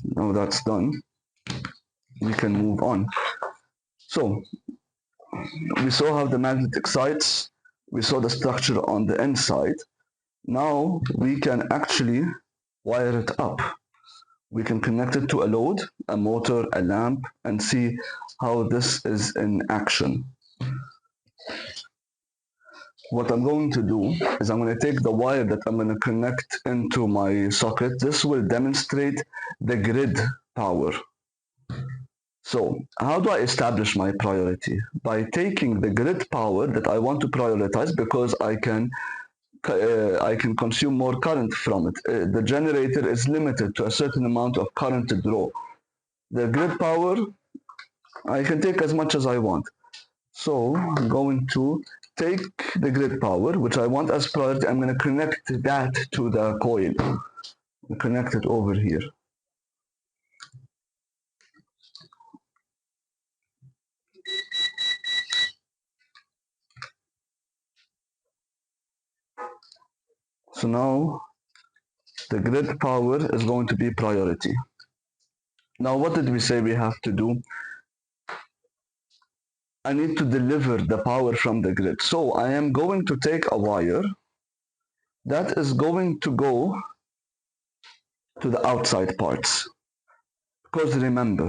Now that's done, we can move on. So we saw how the magnet excites, we saw the structure on the inside. Now we can actually wire it up. We can connect it to a load, a motor, a lamp, and see how this is in action. What I'm going to do is I'm going to take the wire that I'm going to connect into my socket. This will demonstrate the grid power. So how do I establish my priority? By taking the grid power that I want to prioritize, because I can consume more current from it. The generator is limited to a certain amount of current to draw. The grid power, I can take as much as I want. So I'm going to take the grid power, which I want as priority. I'm going to connect that to the coil. Connect it over here. So now the grid power is going to be priority. Now what did we say we have to do? I need to deliver the power from the grid. So I am going to take a wire that is going to go to the outside parts. Because remember,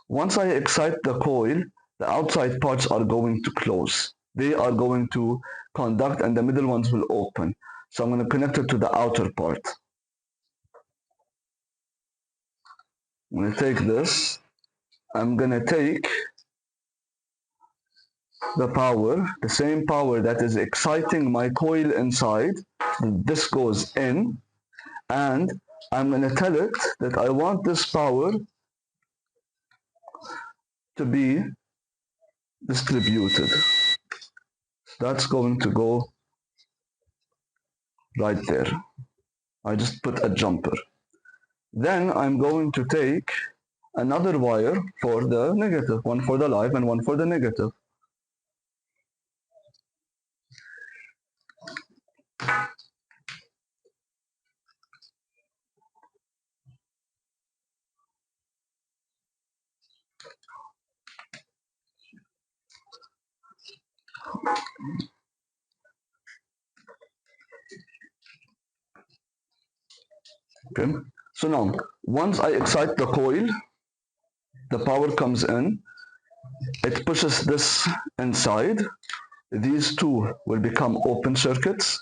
once I excite the coil, the outside parts are going to close. They are going to conduct and the middle ones will open. So I'm going to connect it to the outer part. I'm going to take this. I'm going to take the power, the same power that is exciting my coil inside. This goes in, and I'm going to tell it that I want this power to be distributed. That's going to go right there. I just put a jumper. Then I'm going to take another wire for the negative, one for the live and one for the negative. Okay. So now, once I excite the coil, the power comes in, it pushes this inside. These two will become open circuits,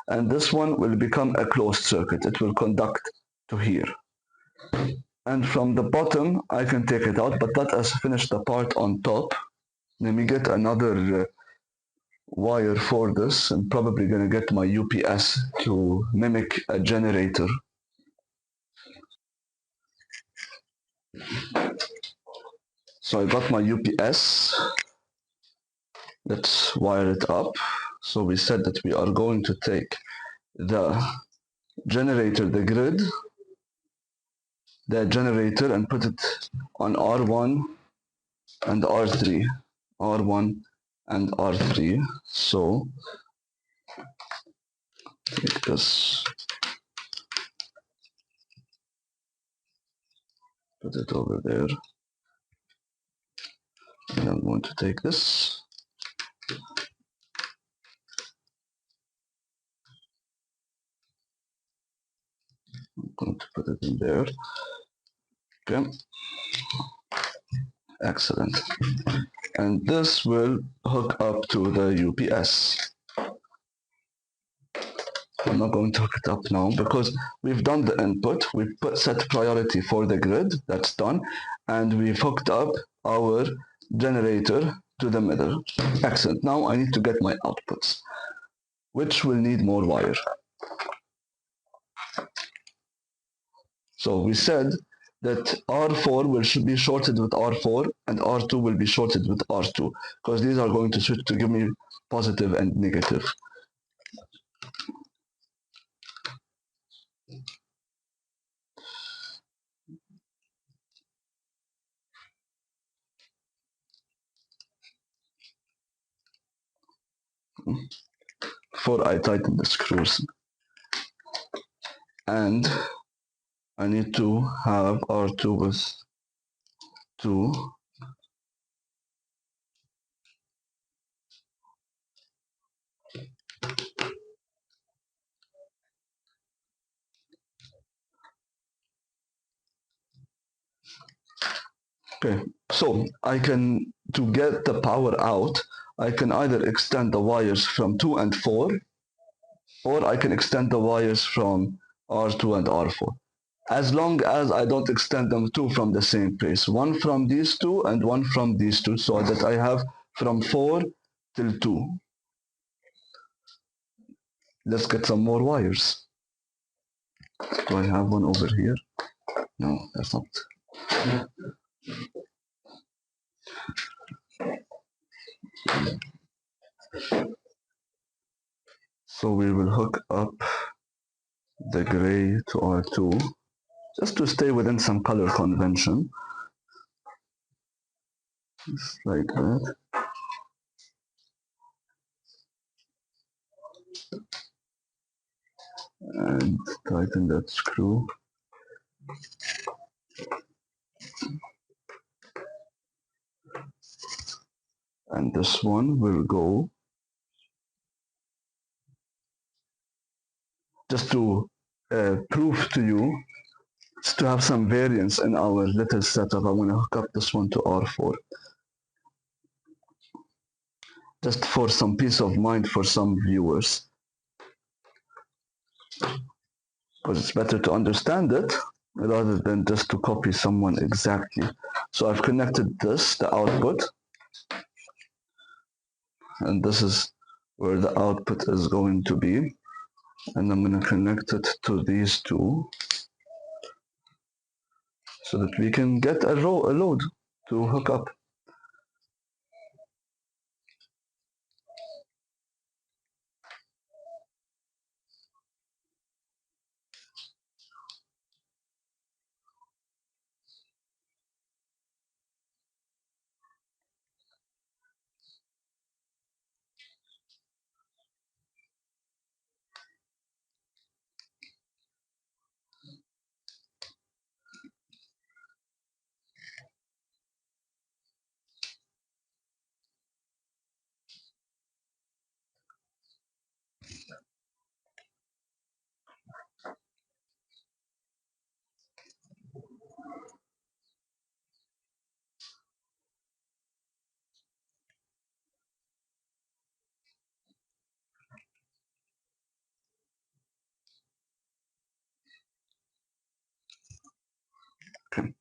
and this one will become a closed circuit. It will conduct to here. And from the bottom, I can take it out, but that has finished the part on top. Let me get another wire for this. I'm probably gonna get my UPS to mimic a generator. So I got my UPS. Let's wire it up. So we said that we are going to take the generator, the grid, the generator, and put it on R1 and R3. R1 and R3. So take this, put it over there. And I'm going to take this. I'm going to put it in there. Okay. Excellent. And this will hook up to the UPS. I'm not going to hook it up now because we've done the input. We've set priority for the grid. That's done. And we've hooked up our generator to the middle. Excellent. Now I need to get my outputs, which will need more wire. So we said that R4 will should be shorted with R4 and R2 will be shorted with R2 because these are going to switch to give me positive and negative. Before I tighten the screws. And I need to have R2 with 2. Okay, so I can, to get the power out, I can either extend the wires from 2 and 4, or I can extend the wires from R2 and R4. As long as I don't extend them two from the same place, one from these two and one from these two, so that I have from 4 till 2. Let's get some more wires. Do I have one over here? No, that's not. So we will hook up the gray to R2, just to stay within some color convention, just like that. And tighten that screw. And this one will go, just to prove to you, just to have some variance in our little setup. I'm going to hook up this one to R4, just for some peace of mind for some viewers, because it's better to understand it rather than just to copy someone exactly. So I've connected this, the output, and this is where the output is going to be, and I'm going to connect it to these two, so that we can get a load to hook up. Okay.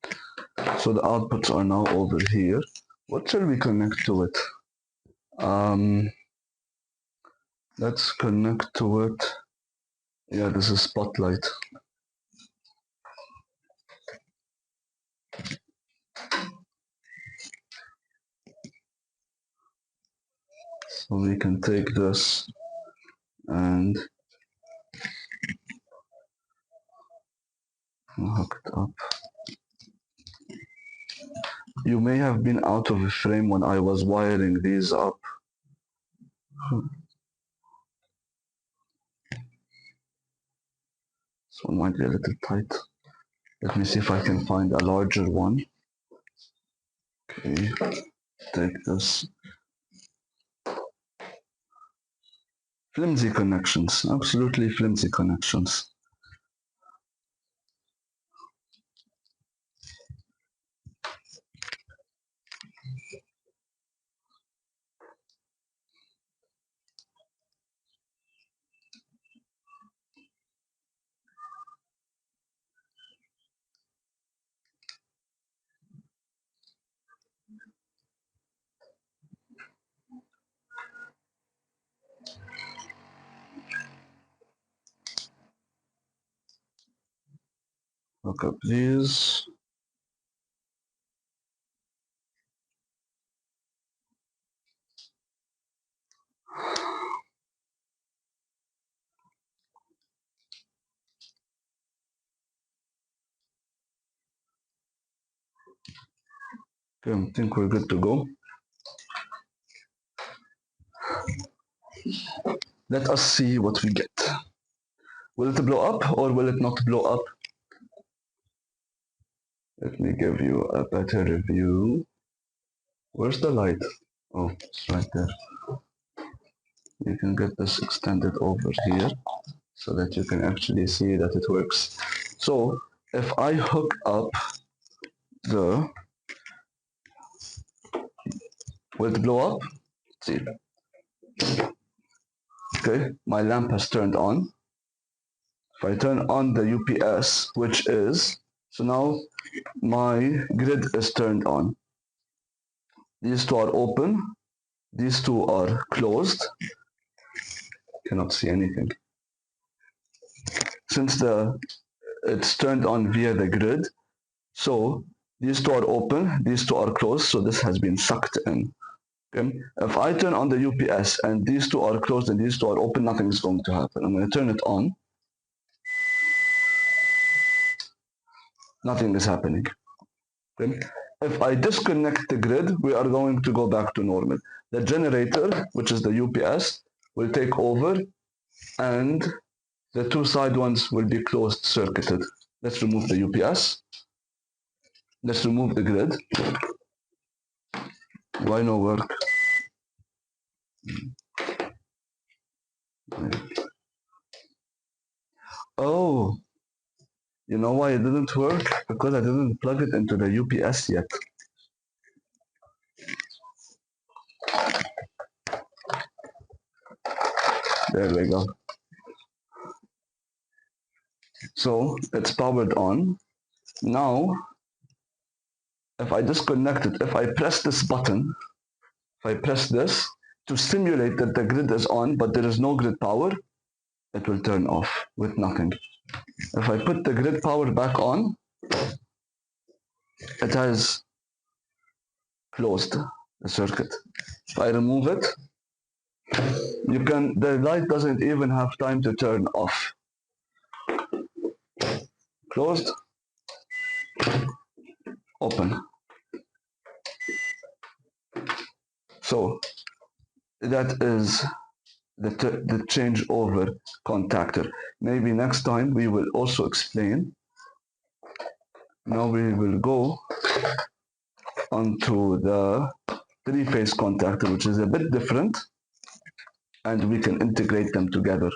So the outputs are now over here. What shall we connect to it? Let's connect to it. Yeah, this is spotlight. So we can take this and hook it up. You may have been out of frame when I was wiring these up. This one might be a little tight. Let me see if I can find a larger one. Okay, take this. Flimsy connections, absolutely flimsy connections. Look up these. Okay, I think we're good to go. Let us see what we get. Will it blow up or will it not blow up? Let me give you a better review. Where's the light? Oh, it's right there. You can get this extended over here so that you can actually see that it works. So if I hook up the, will it blow up? Let's see. Okay, my lamp has turned on. If I turn on the UPS, which is, so now my grid is turned on. These two are open, these two are closed. Cannot see anything. Since it's turned on via the grid, so these two are open, these two are closed, so this has been sucked in. Okay? If I turn on the UPS and these two are closed and these two are open, nothing is going to happen. I'm going to turn it on. Nothing is happening. Okay? If I disconnect the grid, we are going to go back to normal. The generator, which is the UPS, will take over and the two side ones will be closed circuited. Let's remove the UPS. Let's remove the grid. Why no work? Oh, you know why it didn't work? Because I didn't plug it into the UPS yet. There we go. So it's powered on. Now, if I disconnect it, if I press this button, if I press this to simulate that the grid is on, but there is no grid power, it will turn off with nothing. If I put the grid power back on, it has closed the circuit. If I remove it, the light doesn't even have time to turn off. Closed, open. So that is the changeover contactor. Maybe next time we will also explain. Now we will go onto the three-phase contactor, which is a bit different, and we can integrate them together.